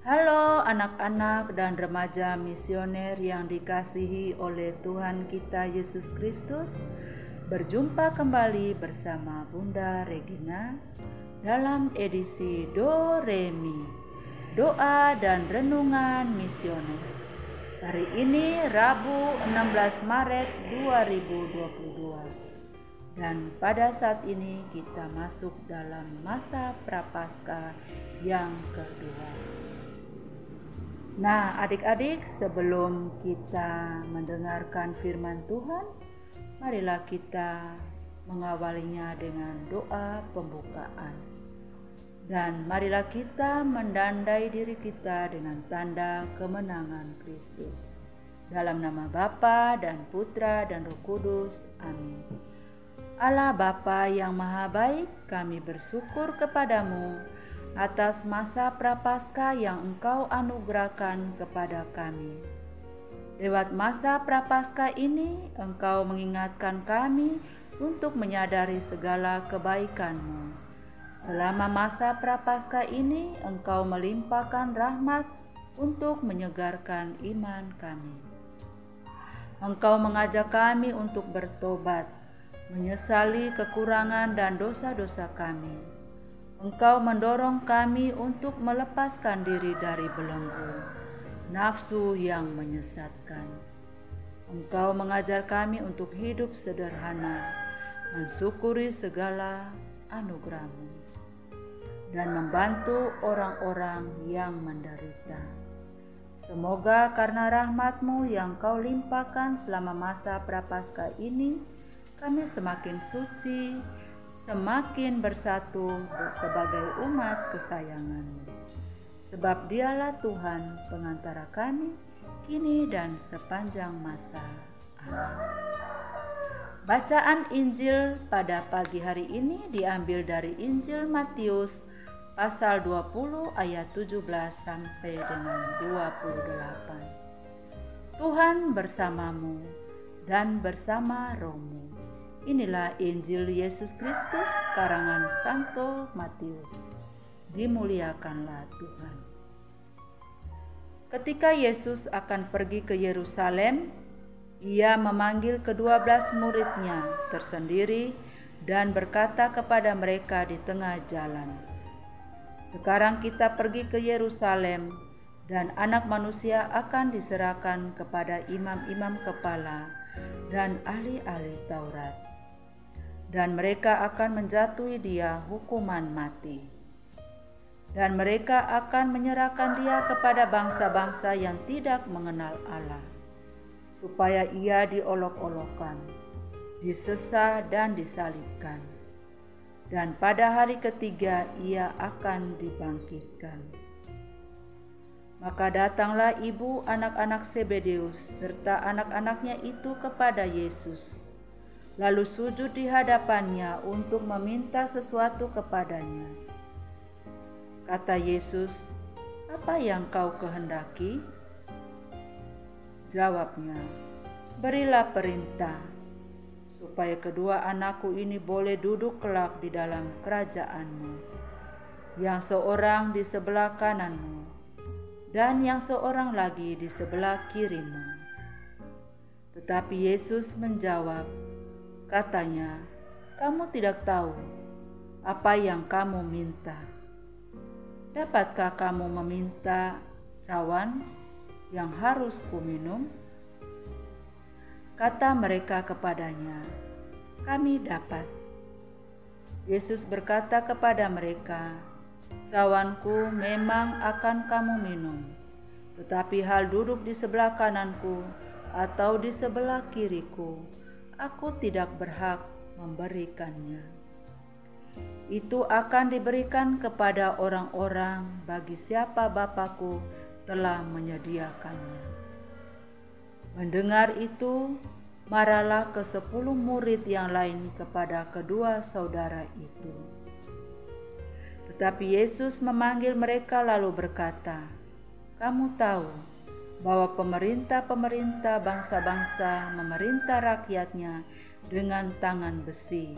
Halo anak-anak dan remaja misioner yang dikasihi oleh Tuhan kita Yesus Kristus. Berjumpa kembali bersama Bunda Regina dalam edisi Do Re Mi, doa dan renungan misioner. Hari ini Rabu 16 Maret 2022. Dan pada saat ini kita masuk dalam masa Prapaskah yang kedua. Nah, adik-adik, sebelum kita mendengarkan firman Tuhan, marilah kita mengawalinya dengan doa pembukaan. Dan marilah kita mendandai diri kita dengan tanda kemenangan Kristus. Dalam nama Bapa dan Putra dan Roh Kudus. Amin. Allah Bapa yang Maha Baik, kami bersyukur kepadamu atas masa Prapaskah yang Engkau anugerahkan kepada kami. Lewat masa Prapaskah ini, Engkau mengingatkan kami untuk menyadari segala kebaikan-Mu. Selama masa Prapaskah ini, Engkau melimpahkan rahmat untuk menyegarkan iman kami. Engkau mengajak kami untuk bertobat, menyesali kekurangan dan dosa-dosa kami. Engkau mendorong kami untuk melepaskan diri dari belenggu nafsu yang menyesatkan. Engkau mengajar kami untuk hidup sederhana, mensyukuri segala anugerah-Mu, dan membantu orang-orang yang menderita. Semoga karena rahmat-Mu yang Kau limpahkan selama masa Prapaskah ini, kami semakin suci, semakin bersatu sebagai umat kesayangan-Mu. Sebab Dialah Tuhan pengantara kami, kini dan sepanjang masa. Amin. Bacaan Injil pada pagi hari ini diambil dari Injil Matius pasal 20 ayat 17 sampai dengan 28. Tuhan bersamamu dan bersama rohmu. Inilah Injil Yesus Kristus karangan Santo Matius. Dimuliakanlah Tuhan. Ketika Yesus akan pergi ke Yerusalem, Ia memanggil ke-12 murid-Nya tersendiri dan berkata kepada mereka di tengah jalan, "Sekarang kita pergi ke Yerusalem, dan Anak Manusia akan diserahkan kepada imam-imam kepala dan ahli-ahli Taurat. Dan mereka akan menjatuhi Dia hukuman mati. Dan mereka akan menyerahkan Dia kepada bangsa-bangsa yang tidak mengenal Allah, supaya Ia diolok-olokkan, disesah dan disalibkan. Dan pada hari ketiga Ia akan dibangkitkan." Maka datanglah ibu anak-anak Zebedeus serta anak-anaknya itu kepada Yesus, lalu sujud di hadapannya untuk meminta sesuatu kepadanya. Kata Yesus, "Apa yang kau kehendaki?" Jawabnya, "Berilah perintah, supaya kedua anakku ini boleh duduk kelak di dalam kerajaan-Mu, yang seorang di sebelah kanan-Mu, dan yang seorang lagi di sebelah kiri-Mu." Tetapi Yesus menjawab, katanya, "Kamu tidak tahu apa yang kamu minta. Dapatkah kamu meminta cawan yang harus kuminum?" Kata mereka kepadanya, "Kami dapat." Yesus berkata kepada mereka, "Cawanku memang akan kamu minum, tetapi hal duduk di sebelah kananku atau di sebelah kiriku, aku tidak berhak memberikannya. Itu akan diberikan kepada orang-orang bagi siapa Bapa-Ku telah menyediakannya." Mendengar itu, marahlah ke-10 murid yang lain kepada kedua saudara itu. Tetapi Yesus memanggil mereka lalu berkata, "Kamu tahu bahwa pemerintah-pemerintah bangsa-bangsa memerintah rakyatnya dengan tangan besi,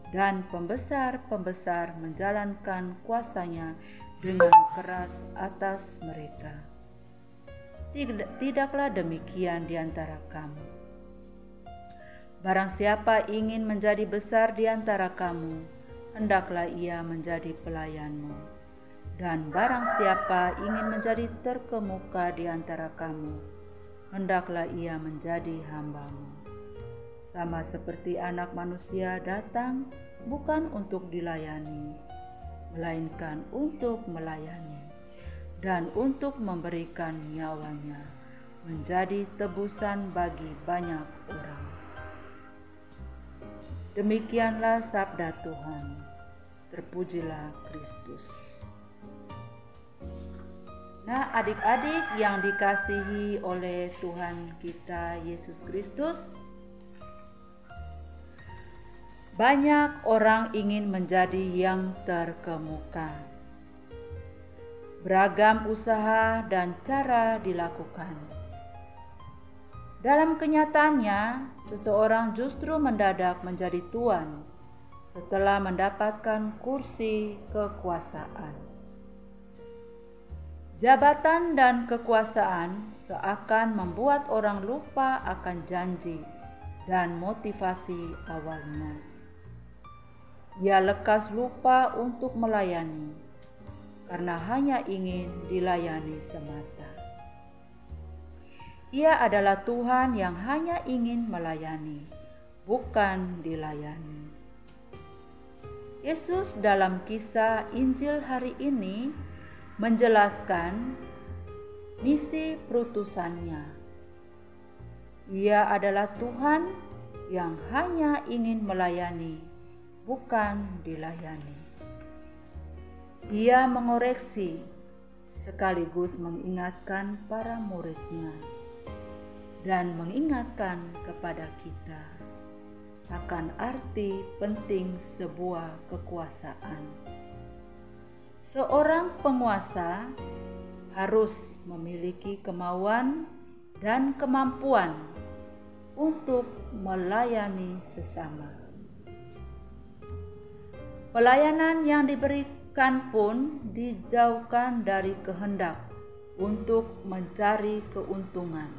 dan pembesar-pembesar menjalankan kuasanya dengan keras atas mereka. Tidaklah demikian di antara kamu. Barang siapa ingin menjadi besar di antara kamu, hendaklah ia menjadi pelayanmu. Dan barang siapa ingin menjadi terkemuka di antara kamu, hendaklah ia menjadi hambamu. Sama seperti Anak Manusia datang bukan untuk dilayani, melainkan untuk melayani dan untuk memberikan nyawanya menjadi tebusan bagi banyak orang. Demikianlah sabda Tuhan. Terpujilah Kristus. Nah, adik-adik yang dikasihi oleh Tuhan kita Yesus Kristus, banyak orang ingin menjadi yang terkemuka. Beragam usaha dan cara dilakukan. Dalam kenyataannya, seseorang justru mendadak menjadi tuan setelah mendapatkan kursi kekuasaan. Jabatan dan kekuasaan seakan membuat orang lupa akan janji dan motivasi awalnya. Ia lekas lupa untuk melayani karena hanya ingin dilayani semata. Ia adalah Tuhan yang hanya ingin melayani, bukan dilayani. Yesus dalam kisah Injil hari ini menjelaskan misi perutusannya. Ia adalah Tuhan yang hanya ingin melayani, bukan dilayani. Ia mengoreksi sekaligus mengingatkan para muridnya dan mengingatkan kepada kita akan arti penting sebuah kekuasaan. Seorang penguasa harus memiliki kemauan dan kemampuan untuk melayani sesama. Pelayanan yang diberikan pun dijauhkan dari kehendak untuk mencari keuntungan.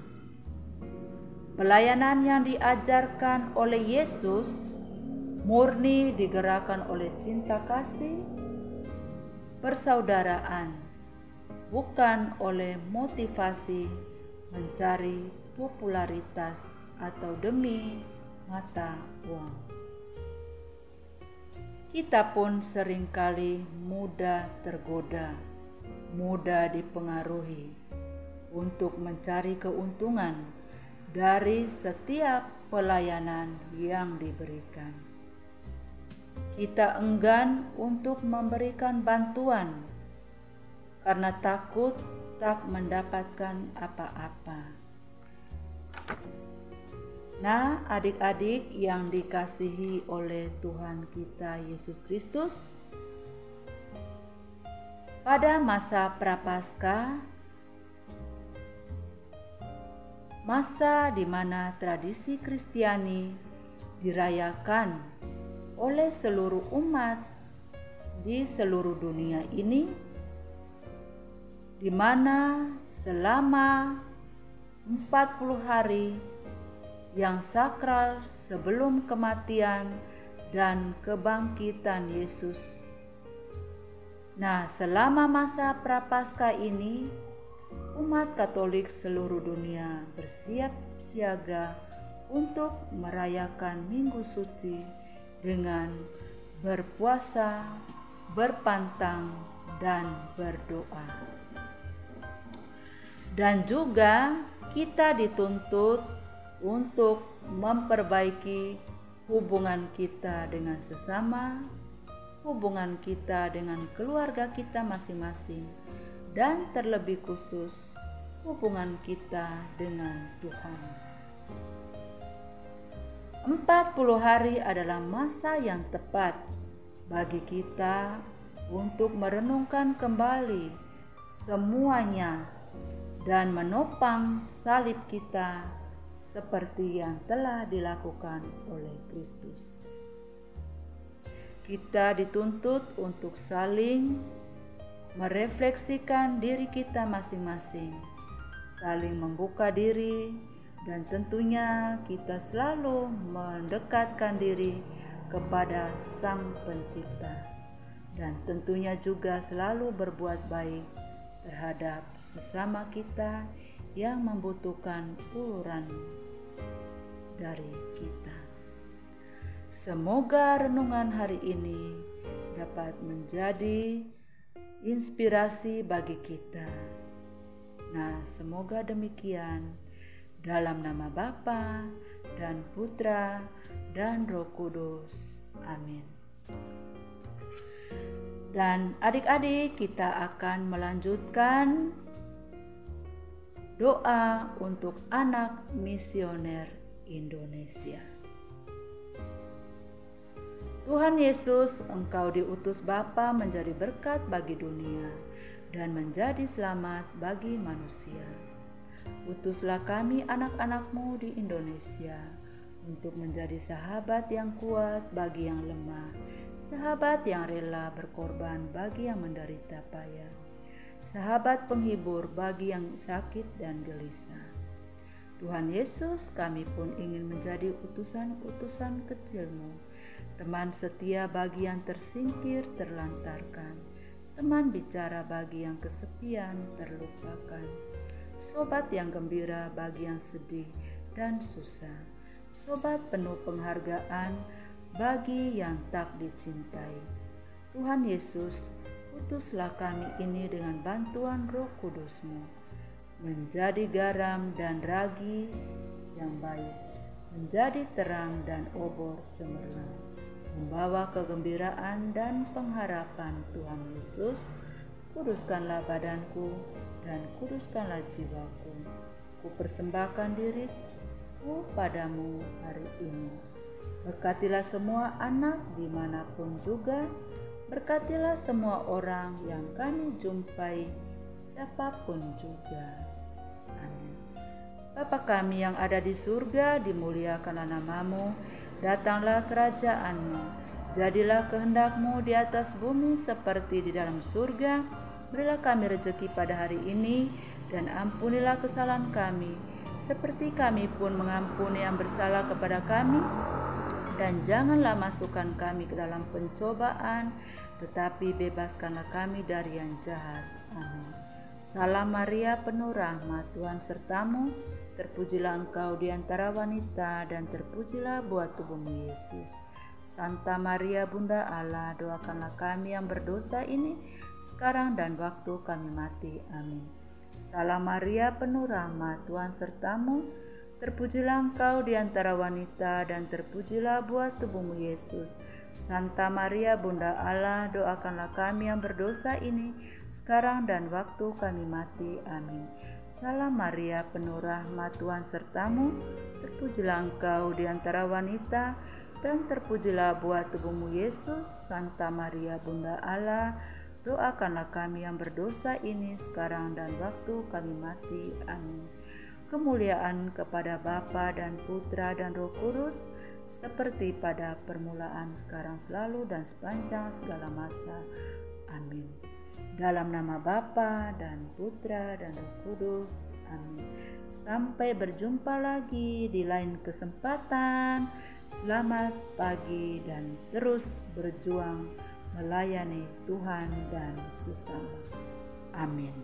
Pelayanan yang diajarkan oleh Yesus murni digerakkan oleh cinta kasih, persaudaraan, bukan oleh motivasi mencari popularitas atau demi mata uang. Kita pun seringkali mudah tergoda, mudah dipengaruhi untuk mencari keuntungan dari setiap pelayanan yang diberikan. Kita enggan untuk memberikan bantuan karena takut tak mendapatkan apa-apa. Nah, adik-adik yang dikasihi oleh Tuhan kita Yesus Kristus, pada masa Prapaskah, masa di mana tradisi Kristiani dirayakan oleh seluruh umat di seluruh dunia ini, di mana selama 40 hari yang sakral sebelum kematian dan kebangkitan Yesus. Nah, selama masa Prapaskah ini, umat Katolik seluruh dunia bersiap siaga untuk merayakan Minggu Suci dengan berpuasa, berpantang, dan berdoa. Dan juga kita dituntut untuk memperbaiki hubungan kita dengan sesama, hubungan kita dengan keluarga kita masing-masing, dan terlebih khusus hubungan kita dengan Tuhan. 40 hari adalah masa yang tepat bagi kita untuk merenungkan kembali semuanya dan menopang salib kita seperti yang telah dilakukan oleh Kristus. Kita dituntut untuk saling merefleksikan diri kita masing-masing, saling membuka diri, dan tentunya kita selalu mendekatkan diri kepada Sang Pencipta, dan tentunya juga selalu berbuat baik terhadap sesama kita yang membutuhkan uluran dari kita. Semoga renungan hari ini dapat menjadi inspirasi bagi kita. Nah, semoga demikian. Dalam nama Bapa dan Putra dan Roh Kudus. Amin. Dan adik-adik, kita akan melanjutkan doa untuk anak misioner Indonesia. Tuhan Yesus, Engkau diutus Bapa menjadi berkat bagi dunia dan menjadi selamat bagi manusia. Utuslah kami anak-anak-Mu di Indonesia untuk menjadi sahabat yang kuat bagi yang lemah, sahabat yang rela berkorban bagi yang menderita payah, sahabat penghibur bagi yang sakit dan gelisah. Tuhan Yesus, kami pun ingin menjadi utusan-utusan kecil-Mu, teman setia bagi yang tersingkir, terlantarkan, teman bicara bagi yang kesepian, terlupakan, sobat yang gembira bagi yang sedih dan susah, sobat penuh penghargaan bagi yang tak dicintai. Tuhan Yesus, utuslah kami ini dengan bantuan Roh Kudus-Mu, menjadi garam dan ragi yang baik, menjadi terang dan obor cemerlang, membawa kegembiraan dan pengharapan. Tuhan Yesus, kuduskanlah badanku dan kuduskanlah jiwaku. Ku persembahkan diriku padamu hari ini. Berkatilah semua anak dimanapun juga. Berkatilah semua orang yang kami jumpai, siapapun juga. Amin. Bapa kami yang ada di surga, dimuliakanlah nama-Mu. Datanglah kerajaan-Mu. Jadilah kehendak-Mu di atas bumi seperti di dalam surga. Berilah kami rezeki pada hari ini, dan ampunilah kesalahan kami, seperti kami pun mengampuni yang bersalah kepada kami. Dan janganlah masukkan kami ke dalam pencobaan, tetapi bebaskanlah kami dari yang jahat. Amin. Salam Maria, penuh rahmat, Tuhan sertamu. Terpujilah engkau di antara wanita, dan terpujilah buah tubuhmu Yesus. Santa Maria, Bunda Allah, doakanlah kami yang berdosa ini, sekarang dan waktu kami mati. Amin. Salam Maria, penuh rahmat, Tuhan sertamu. Terpujilah engkau di antara wanita, dan terpujilah buah tubuhmu Yesus. Santa Maria, Bunda Allah, doakanlah kami yang berdosa ini, sekarang dan waktu kami mati. Amin. Salam Maria, penuh rahmat, Tuhan sertamu. Terpujilah engkau di antara wanita, dan terpujilah buah tubuhmu Yesus. Santa Maria, Bunda Allah, doakanlah kami yang berdosa ini, sekarang dan waktu kami mati. Amin. Kemuliaan kepada Bapa dan Putra dan Roh Kudus, seperti pada permulaan, sekarang, selalu, dan sepanjang segala masa. Amin. Dalam nama Bapa dan Putra dan Roh Kudus. Amin. Sampai berjumpa lagi di lain kesempatan. Selamat pagi dan terus berjuang melayani Tuhan dan sesama. Amin.